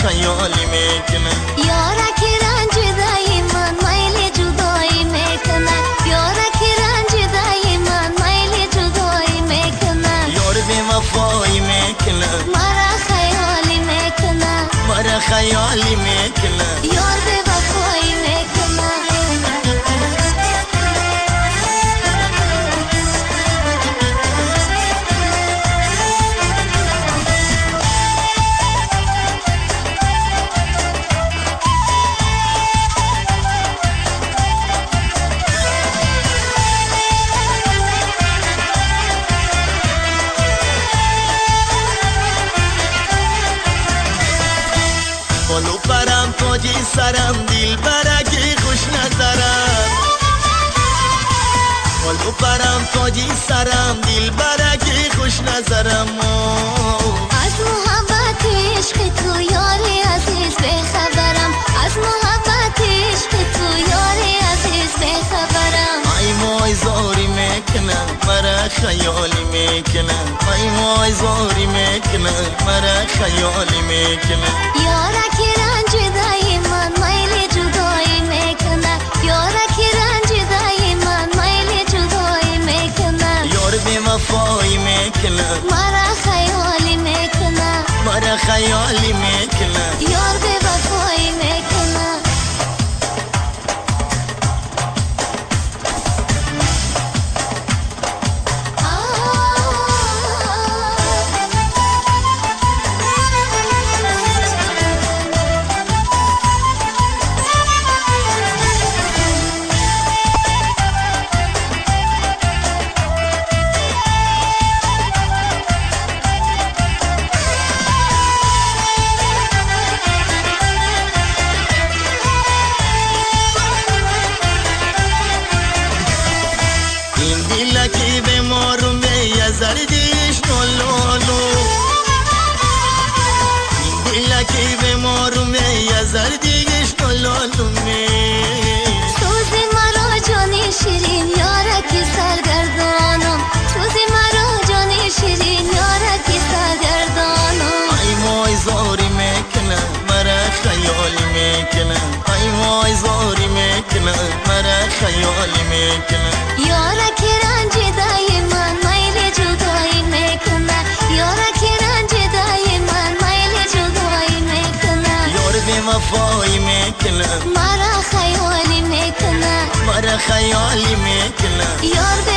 خیالی میکنه. یارک رنج دایما میل جدایی میکنه. یارک رنج دایما میل جدایی میکنه. یار بی وفایی میکنه، مرا خیالی میکنه. مرا خیالی میکنه. یار به وفایی میکنه. بالو پرم تاجی سرم دل برگی خوش نظرم. بالو پرم تاجی سرم دل برگی خوش نظرم. از محبت عشق تو یاری عزیز بخبرم. از محبت عشق تو یاری عزیز بخبرم. ای مای زاری میکنه مرا خیالی میکنه. ای مای زاری میکنه مرا خیالی میکنه. یارک رنج دایما میل جدایی میکنه. یارک رنج دایما میل جدایی میکنه. یار بی وفایی میکنه، مرا خیالی میکنه. مرا خیالی میکنه. یار به وفایی میکنه. این دل که به مارم به زردیش نولولو. این دل که به مارم به زردیش نولولو. سوز مرا جانی شیرین یارکی سرگردانم. سوز مرا جانی شیرین یارکی سرگردانم. ای مای زاری میکنه مرا خیالی میکنه. ای مای زاری میکنه مرا خیالی میکنه. یارک رنج دایما میل جدایی میکنه. یارک رنج دایما میل جدایی میکنه. یار بی وفایی میکنه، مرا خیالی میکنه. مرا خیالی میکنه. یار به